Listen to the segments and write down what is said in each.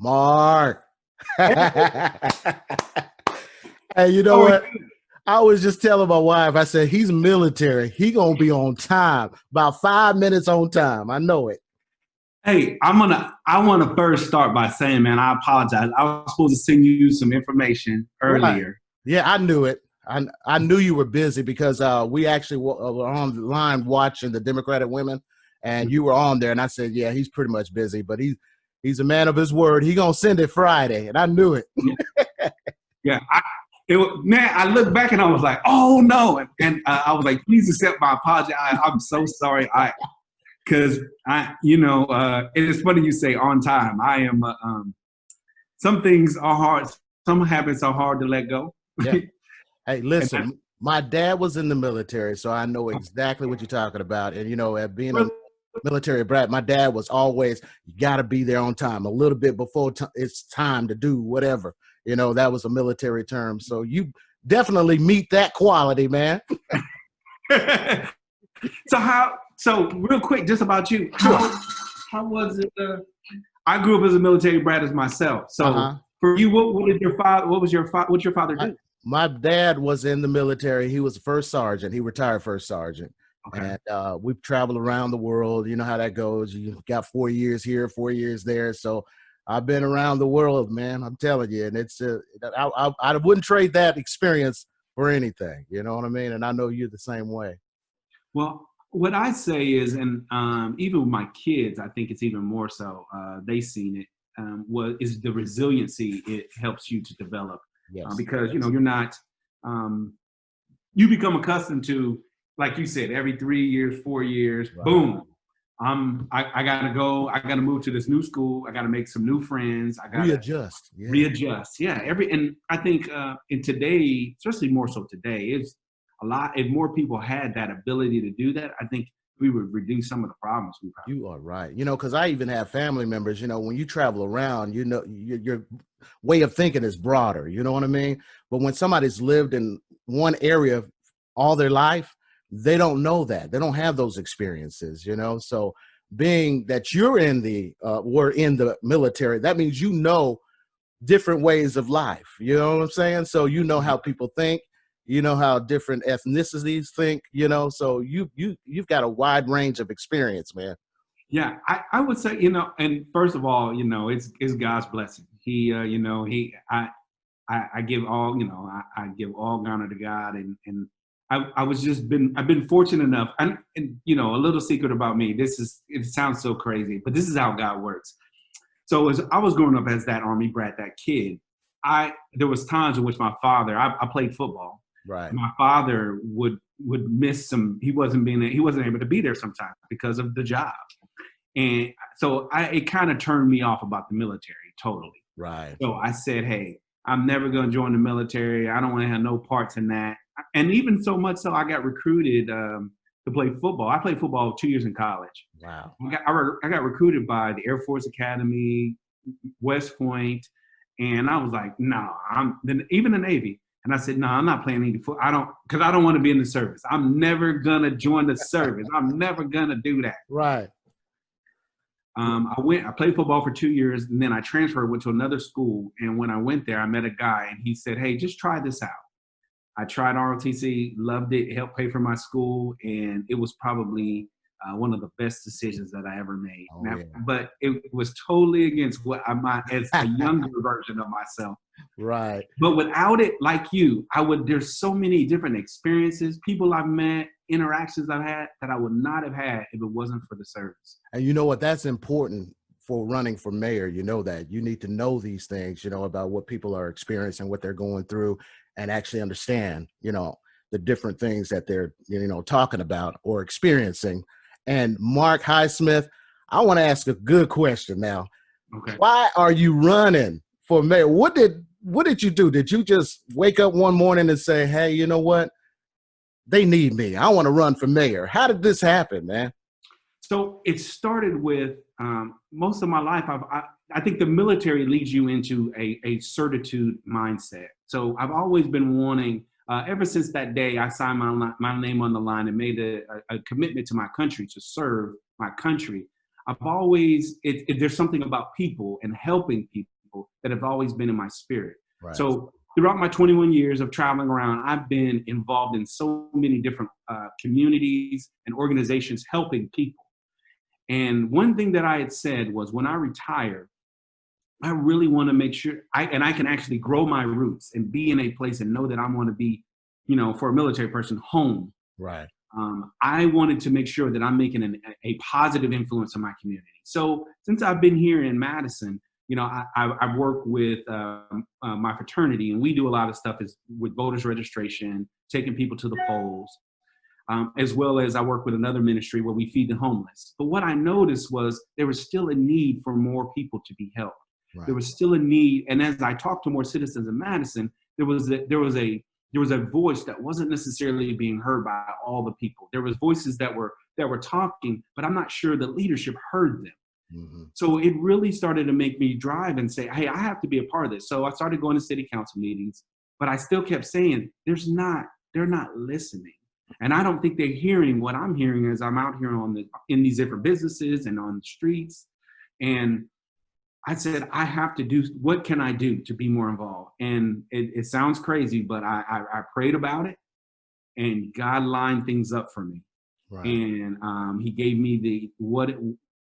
Mark. Hey, you know How are what? you? I was just telling my wife, I said, he's military. He gonna be on time, about 5 minutes on time. I know it. Hey, I wanna first start by saying, man, I apologize. I was supposed to send you some information Right. earlier. Yeah, I knew it. I knew you were busy because we actually were on the line watching the Democratic women, and you were on there, and I said, yeah, he's pretty much busy, but he's a man of his word. He gonna send it Friday, and I knew it. Yeah, yeah. Man, I looked back and I was like, oh no, and I was like, please accept my apology. I'm so sorry. Because it is funny you say on time. I am. Some things are hard. Some habits are hard to let go. Yeah. Hey, And I, listen, my dad was in the military, so I know exactly what you're talking about. And at being a really, military brat, my dad was always, you got to be there on time, a little bit before it's time to do whatever. That was a military term. So you definitely meet that quality, man. so real quick, just about you. Sure. How was it? I grew up as a military brat as myself. So Uh-huh. for you, what did your father? What's your father My, do? my dad was in the military. He was a first sergeant. He retired first sergeant. Okay. And we've traveled around the world. You know how that goes. You got 4 years here, 4 years there. So I've been around the world, man. I'm telling you. And it's I wouldn't trade that experience for anything. You know what I mean? And I know you're the same way. Well, what I say is, and even with my kids, I think it's even more so. They've seen it. Is the resiliency it helps you to develop Yes. because you're not. Um, you become accustomed to, like you said, every 3 years, 4 years, Right. boom. I gotta go. I gotta move to this new school. I gotta make some new friends. I gotta Readjust. Yeah. readjust. Yeah, and I think in today, especially more so today, it's a lot. If more people had that ability to do that, I think we would reduce some of the problems we've had. You are right. Because I even have family members, when you travel around, your way of thinking is broader. You know what I mean? But when somebody's lived in one area all their life, they don't know that. They don't have those experiences. So being that were in the military, that means different ways of life. You know what I'm saying? So you know how people think, how different ethnicities think. So you've got a wide range of experience, man. Yeah, I would say, and first of all, it's God's blessing. He, I give all, I give all honor to God, and I've been fortunate enough, and a little secret about me. It sounds so crazy, but this is how God works. So as I was growing up as that Army brat, that kid, there was times in which my father, I played football. Right. My father would miss some. He wasn't able to be there sometimes because of the job. And so it kind of turned me off about the military totally. Right. So I said, hey, I'm never going to join the military. I don't want to have no parts in that. And even so much so, I got recruited to play football. I played football 2 years in college. Wow. I got recruited by the Air Force Academy, West Point, and I was like, no, even the Navy. And I said, no, I'm not playing any football. Because I don't want to be in the service. I'm never going to join the service. I'm never going to do that. Right. I played football for 2 years, and then I transferred, went to another school. And when I went there, I met a guy, and he said, hey, just try this out. I tried ROTC, loved it, helped pay for my school, and it was probably one of the best decisions that I ever made. Oh, yeah. But it was totally against what I might, as a younger version of myself. Right. But without it, like you, there's so many different experiences, people I've met, interactions I've had that I would not have had if it wasn't for the service. And you know what? That's important for running for mayor. That you need to know these things, about what people are experiencing, what they're going through, and actually understand, the different things that they're, talking about or experiencing. And Marc Highsmith, I want to ask a good question now. Okay. Why are you running for mayor? What did you do? Did you just wake up one morning and say, hey, you know what? They need me. I want to run for mayor. How did this happen, man? So it started with most of my life. I think the military leads you into a certitude mindset. So I've always been wanting, ever since that day I signed my name on the line and made a commitment to my country, to serve my country. I've always, there's something about people and helping people that have always been in my spirit. Right. So throughout my 21 years of traveling around, I've been involved in so many different communities and organizations helping people. And one thing that I had said was, when I retire, I really want to make sure I can actually grow my roots and be in a place and know that I want to be, for a military person, home. Right. I wanted to make sure that I'm making a positive influence on my community. So since I've been here in Madison, I've worked with my fraternity, and we do a lot of stuff with voters registration, taking people to the polls, as well as I work with another ministry where we feed the homeless. But what I noticed was there was still a need for more people to be helped. Right. There was still a need, and as I talked to more citizens in Madison, there was a voice that wasn't necessarily being heard by all the people. There was voices that were talking, but I'm not sure the leadership heard them. Mm-hmm. So it really started to make me drive and say, hey, I have to be a part of this. So I started going to city council meetings, but I still kept saying, they're not listening. And I don't think they're hearing what I'm hearing as I'm out here in these different businesses and on the streets. And I said, I have to do, what can I do to be more involved? And it sounds crazy, but I prayed about it, and God lined things up for me. Right. And he gave me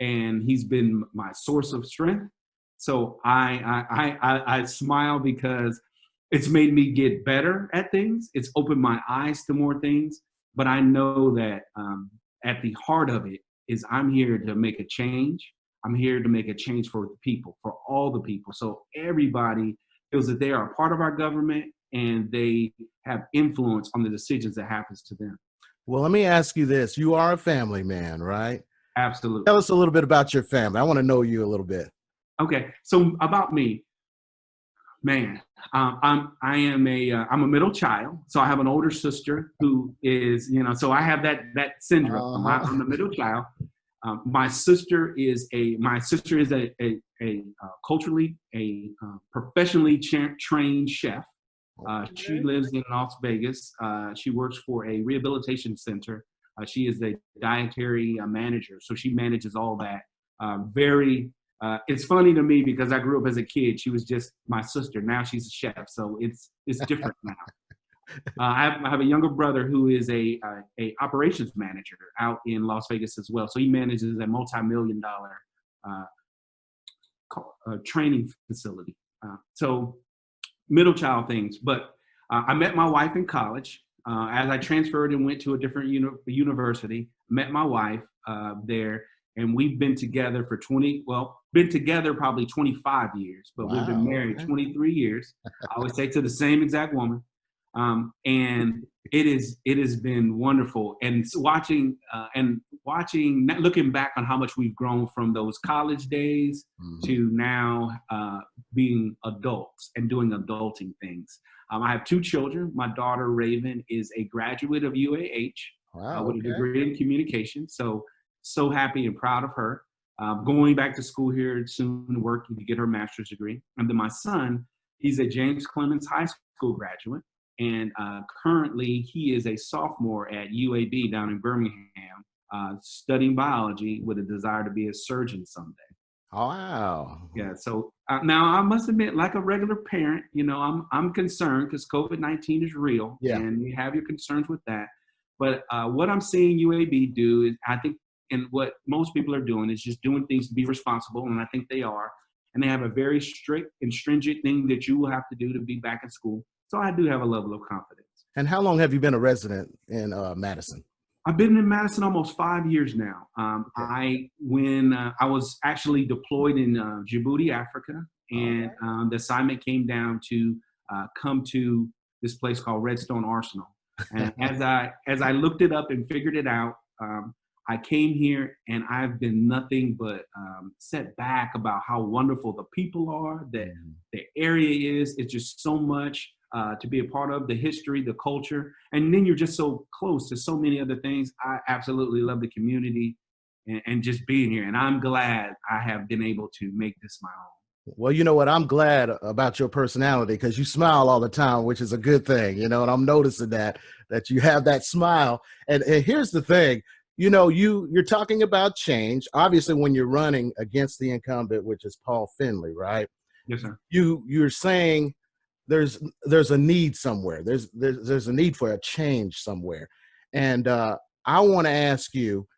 and he's been my source of strength. So I smile because it's made me get better at things. It's opened my eyes to more things, but I know that at the heart of it is I'm here to make a change. I'm here to make a change for the people, for all the people. So everybody feels that they are a part of our government and they have influence on the decisions that happens to them. Well, let me ask you this. You are a family man, right? Absolutely. Tell us a little bit about your family. I want to know you a little bit. Okay. So about me, man, I'm a middle child. So I have an older sister who is, so I have that syndrome. I'm the middle child. My sister is a culturally professionally trained chef. She lives in Las Vegas. She works for a rehabilitation center. She is a dietary manager, so she manages all that. It's funny to me because I grew up as a kid. She was just my sister. Now she's a chef, so it's different now. I have a younger brother who is a operations manager out in Las Vegas as well. So he manages a multi-million-dollar training facility. So middle child things. But I met my wife in college. As I transferred and went to a different university, met my wife there, and we've been together for probably 25 years, but We've been married 23 years. I always say to the same exact woman. And it has been wonderful. And watching, looking back on how much we've grown from those college days to now being adults and doing adulting things. I have 2 children. My daughter, Raven, is a graduate of UAH with a degree in communication. So happy and proud of her. Going back to school here soon, working to get her master's degree. And then my son, he's a James Clemens High School graduate. And currently he is a sophomore at UAB down in Birmingham, studying biology with a desire to be a surgeon someday. Oh, wow. Yeah. So now I must admit, like a regular parent, I'm concerned because COVID-19 is real, and you have your concerns with that. But what I'm seeing UAB do is, I think, and what most people are doing is just doing things to be responsible, and I think they are. And they have a very strict and stringent thing that you will have to do to be back in school. So I do have a level of confidence. And how long have you been a resident in Madison? I've been in Madison almost 5 years now. When I was actually deployed in Djibouti, Africa, and the assignment came down to come to this place called Redstone Arsenal. And as I looked it up and figured it out, I came here and I've been nothing but set back about how wonderful the people are, that the area is. It's just so much to be a part of, the history, the culture, and then you're just so close to so many other things. I absolutely love the community and just being here. And I'm glad I have been able to make this my own. Well, you know what? I'm glad about your personality because you smile all the time, which is a good thing, and I'm noticing that you have that smile. And here's the thing, you know, you're talking about change. Obviously, when you're running against the incumbent, which is Paul Finley, right? Yes, sir. You're saying there's a need somewhere. There's a need for a change somewhere. And I want to ask you,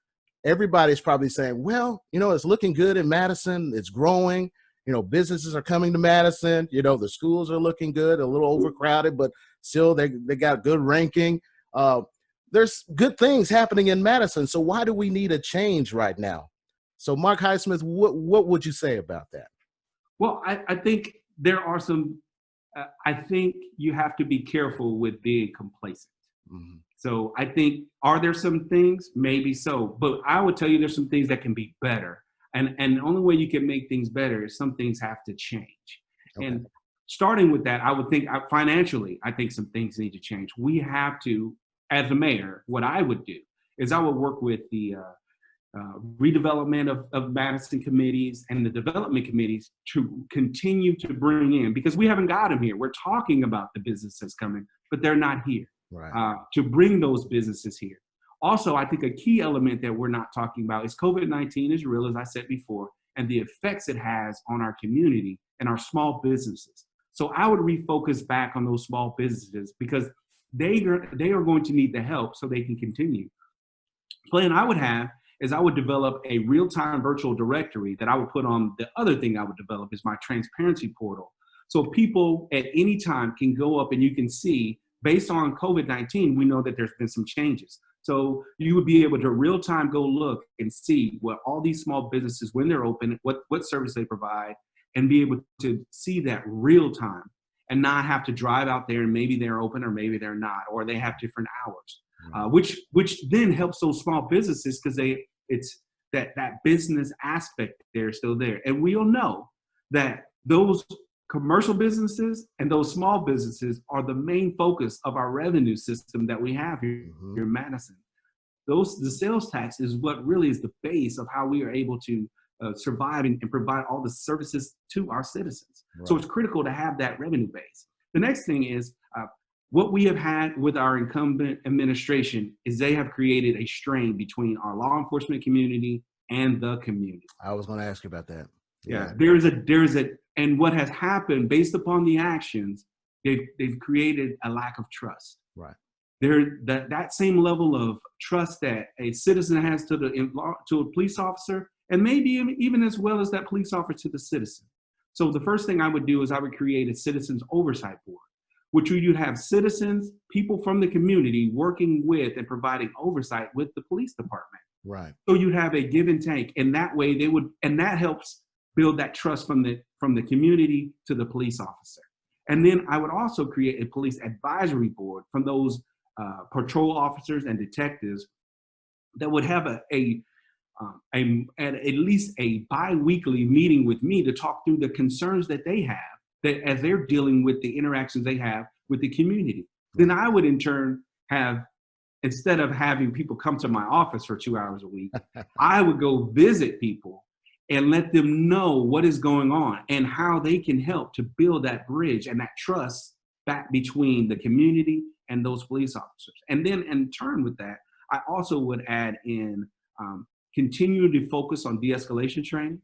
everybody's probably saying, well, you know, it's looking good in Madison. It's growing. You know, businesses are coming to Madison. You know, the schools are looking good, a little overcrowded, but still they got good ranking. There's good things happening in Madison. So why do we need a change right now? So Marc Highsmith, what would you say about that? Well, I think there are some, I think you have to be careful with being complacent. Mm-hmm. So I think, are there some things? Maybe so. But I would tell you there's some things that can be better. And the only way you can make things better is some things have to change. Okay. And starting with that, I would think financially, I think some things need to change. We have to, as a mayor, what I would do is I would work with the redevelopment of Madison committees and the development committees to continue to bring in, because we haven't got them here. We're talking about the businesses coming, but they're not here. Right. To bring those businesses here. Also, I think a key element that we're not talking about is COVID-19 is real, as I said before, and the effects it has on our community and our small businesses. So I would refocus back on those small businesses because they are going to need the help so they can continue. Plan I would have is I would develop a real-time virtual directory that I would put on. The other thing I would develop is my transparency portal. So people at any time can go up and you can see, based on COVID-19, we know that there's been some changes. So you would be able to real time go look and see what all these small businesses, when they're open, what service they provide, and be able to see that real time and not have to drive out there and maybe they're open or maybe they're not, or they have different hours, which then helps those small businesses because it's that business aspect there is still there. And we'll know that those commercial businesses and those small businesses are the main focus of our revenue system that we have here in Madison. The sales tax is what really is the base of how we are able to survive and provide all the services to our citizens. Right. So it's critical to have that revenue base. The next thing is what we have had with our incumbent administration is they have created a strain between our law enforcement community and the community. I was going to ask you about that. Yeah, there's a, and what has happened based upon the actions, they've created a lack of trust. Right. That same level of trust that a citizen has to a police officer, and maybe even as well as that police officer to the citizen. So the first thing I would do is I would create a citizens oversight board, which you'd have citizens, people from the community working with and providing oversight with the police department. Right. So you'd have a give and take, and that way and that helps build that trust from the community to the police officer. And then I would also create a police advisory board from those patrol officers and detectives that would have at least a bi-weekly meeting with me to talk through the concerns that they have, that as they're dealing with the interactions they have with the community. Then I would in turn have, instead of having people come to my office for 2 hours a week, I would go visit people and let them know what is going on and how they can help to build that bridge and that trust back between the community and those police officers. And then in turn with that, I also would add in continue to focus on de-escalation training,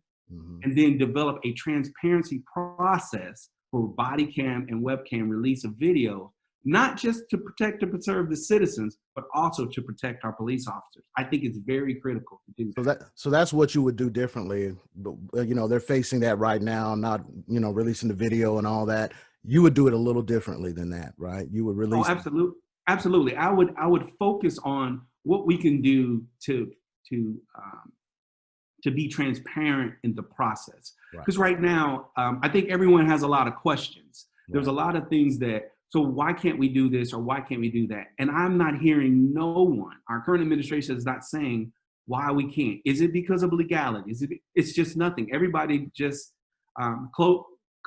and then develop a transparency process for body cam and webcam release of video, not just to protect and preserve the citizens, but also to protect our police officers. I think it's very critical to do that. So that's what you would do differently. But, you know, they're facing that right now, not, you know, releasing the video and all that. You would do it a little differently than that, right? You would release. Oh, absolutely. Absolutely. I would focus on what we can do to be transparent in the process. Because right now, I think everyone has a lot of questions. Right. There's a lot of things that, so why can't we do this or why can't we do that? And I'm not hearing no one. Our current administration is not saying why we can't. Is it because of legality? It's just nothing. Everybody just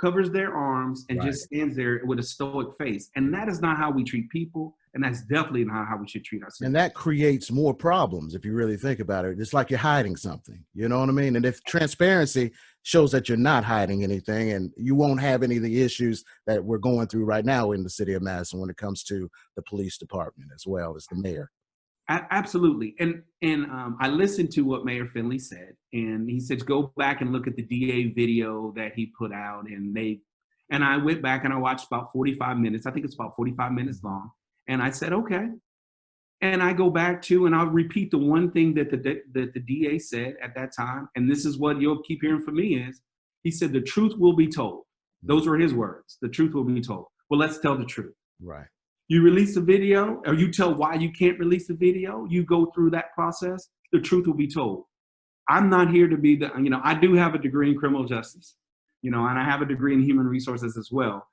covers their arms and just stands there with a stoic face. And that is not how we treat people. And that's definitely not how we should treat ourselves. And that creates more problems if you really think about it. It's like you're hiding something, you know what I mean? And if transparency shows that you're not hiding anything, and you won't have any of the issues that we're going through right now in the city of Madison when it comes to the police department as well as the mayor. Absolutely. And I listened to what Mayor Finley said, and he said go back and look at the DA video that he put out, and I went back and I watched about 45 minutes. I think it's about 45 minutes long, and I said okay. And I go back to and I'll repeat the one thing that the DA said at that time, and this is what you'll keep hearing from me is he said the truth will be told. Those were his words. The truth will be told. Well, let's tell the truth. Right. You release a video, or you tell why you can't release the video, you go through that process, the truth will be told. I'm not here to be I do have a degree in criminal justice, and I have a degree in human resources as well,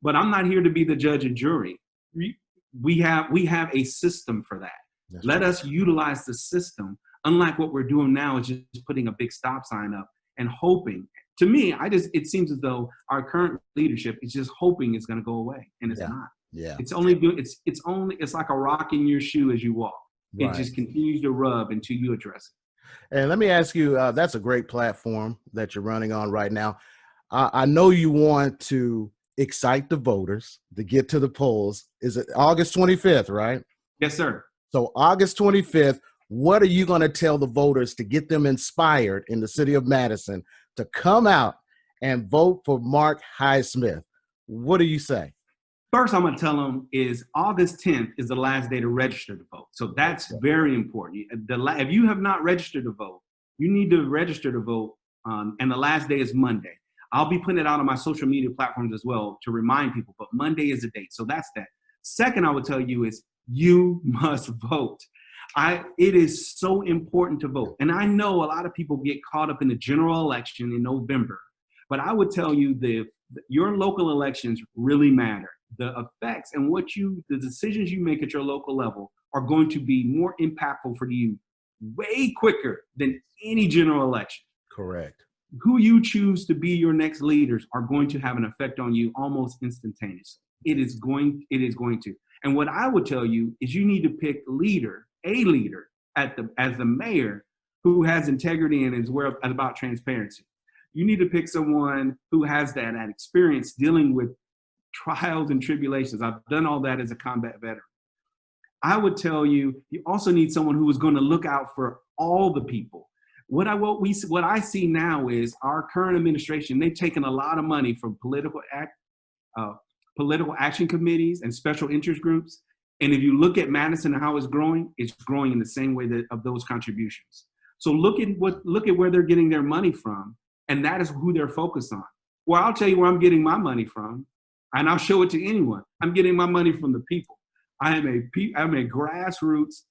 but I'm not here to be the judge and jury. We have a system for that. Let us utilize the system, unlike what we're doing now is just putting a big stop sign up and hoping. To me, it seems as though our current leadership is just hoping it's going to go away, and it's not. Yeah. It's like a rock in your shoe as you walk. Right. It just continues to rub until you address it. And let me ask you, that's a great platform that you're running on right now. I know you want to excite the voters to get to the polls. Is it August 25th, right? Yes, sir. So August 25th, what are you going to tell the voters to get them inspired in the city of Madison to come out and vote for Marc Highsmith? What do you say? First, I'm going to tell them is August 10th is the last day to register to vote. So that's very important. If you have not registered to vote, you need to register to vote, and the last day is Monday. I'll be putting it out on my social media platforms as well to remind people, but Monday is the date. So that's that. Second, I would tell you is you must vote. It is so important to vote. And I know a lot of people get caught up in the general election in November, but I would tell you your local elections really matter. The effects and the decisions you make at your local level are going to be more impactful for you way quicker than any general election. Correct. Who you choose to be your next leaders are going to have an effect on you almost instantaneously. It is going to. And what I would tell you is you need to pick a leader as the mayor who has integrity and is aware about transparency. You need to pick someone who has that experience dealing with trials and tribulations. I've done all that as a combat veteran. I would tell you, you also need someone who is going to look out for all the people. What I see now is our current administration, they've taken a lot of money from political action committees and special interest groups. And if you look at Madison and how it's growing in the same way of those contributions. So look at where they're getting their money from, and that is who they're focused on. Well, I'll tell you where I'm getting my money from, and I'll show it to anyone. I'm getting my money from the people. I'm a grassroots,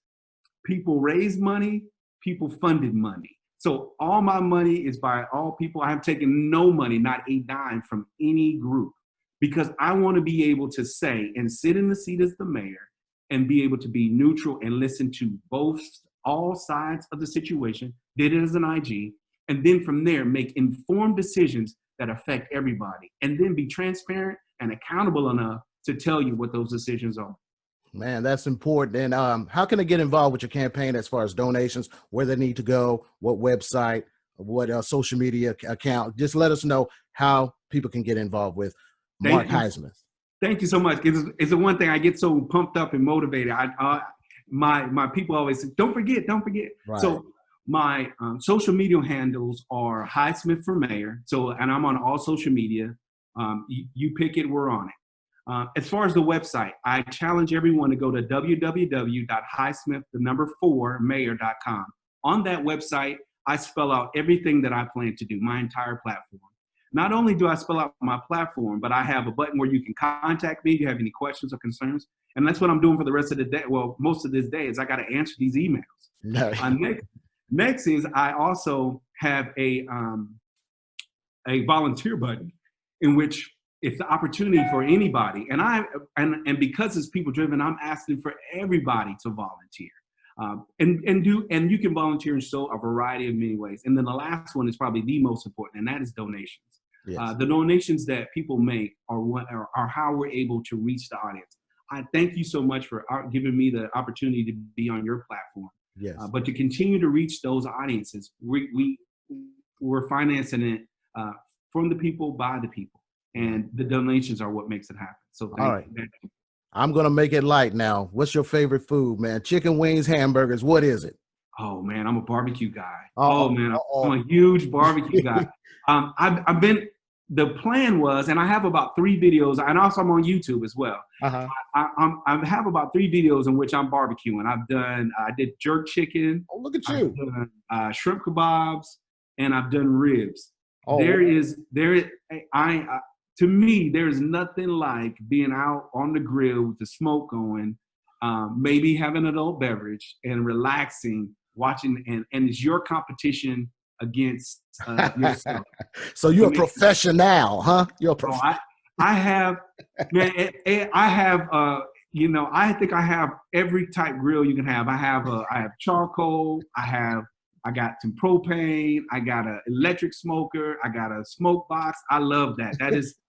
people raised money, people funded money. So all my money is by all people. I have taken no money, not a dime from any group, because I want to be able to say and sit in the seat as the mayor and be able to be neutral and listen to all sides of the situation, did it as an IG, and then from there make informed decisions that affect everybody, and then be transparent and accountable enough to tell you what those decisions are. Man, that's important. And how can they get involved with your campaign as far as donations, where they need to go, what website, what social media account? Just let us know how people can get involved with Marc Highsmith. Thank you so much. It's the one thing I get so pumped up and motivated. My people always say, don't forget. Right. So my social media handles are Highsmith for Mayor. And I'm on all social media. You pick it, we're on it. As far as the website, I challenge everyone to go to www.highsmith4mayor.com. On that website, I spell out everything that I plan to do, my entire platform. Not only do I spell out my platform, but I have a button where you can contact me if you have any questions or concerns. And that's what I'm doing for the rest of the day. Well, most of this day is I got to answer these emails. No. Next is I also have a volunteer button in which it's the opportunity for anybody. And because it's people driven, I'm asking for everybody to volunteer. And you can volunteer in a variety of many ways. And then the last one is probably the most important, and that is donations. Yes. The donations that people make are how we're able to reach the audience. I thank you so much for giving me the opportunity to be on your platform. Yes. But to continue to reach those audiences, we're financing it from the people, by the people. And the donations are what makes it happen. So thank you. I'm gonna make it light now. What's your favorite food, man? Chicken wings, hamburgers. What is it? Oh man, I'm a barbecue guy. Uh Oh man, I'm oh. a huge barbecue guy. I've been. The plan was, and I have about 3 videos, and also I'm on YouTube as well. Uh-huh. I have about 3 videos in which I'm barbecuing. I did jerk chicken, Oh, look at I've you. done shrimp kebabs, and I've done ribs. Oh, To me, there's nothing like being out on the grill with the smoke going, maybe having an adult beverage and relaxing, watching, and it's your competition against yourself. so I you're a mean, professional, huh? You're a oh, prof- I have, man, I have, I think I have every type grill you can have. I have charcoal. I got some propane. I got an electric smoker. I got a smoke box. I love that.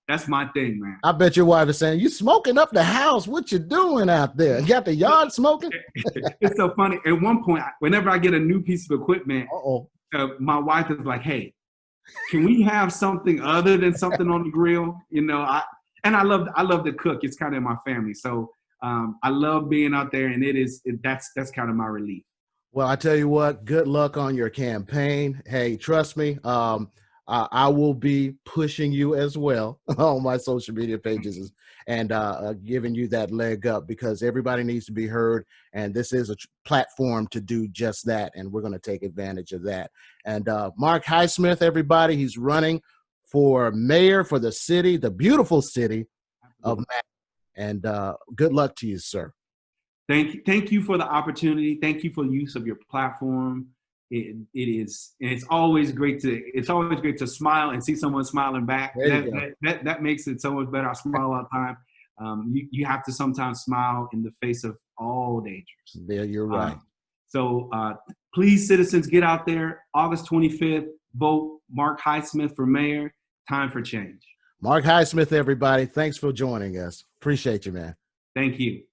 That's my thing, man. I bet your wife is saying, you smoking up the house. What you doing out there? You got the yard smoking? It's so funny. At one point, whenever I get a new piece of equipment, Uh-oh. my wife is like, "Hey, can we have something other than something on the grill?" I love to cook. It's kind of in my family, so I love being out there, and that's kind of my relief. Well, I tell you what, good luck on your campaign. Hey, trust me, I will be pushing you as well on my social media pages and giving you that leg up because everybody needs to be heard. And this is a platform to do just that. And we're going to take advantage of that. And Marc Highsmith, everybody, he's running for mayor for the city, the beautiful city of Madison. And good luck to you, sir. Thank you for the opportunity. Thank you for the use of your platform. It's always great to smile and see someone smiling back. That makes it so much better. I smile all the time. You have to sometimes smile in the face of all dangers. Yeah, you're right. So please, citizens, get out there. August 25th, vote Marc Highsmith for mayor. Time for change. Marc Highsmith, everybody. Thanks for joining us. Appreciate you, man. Thank you.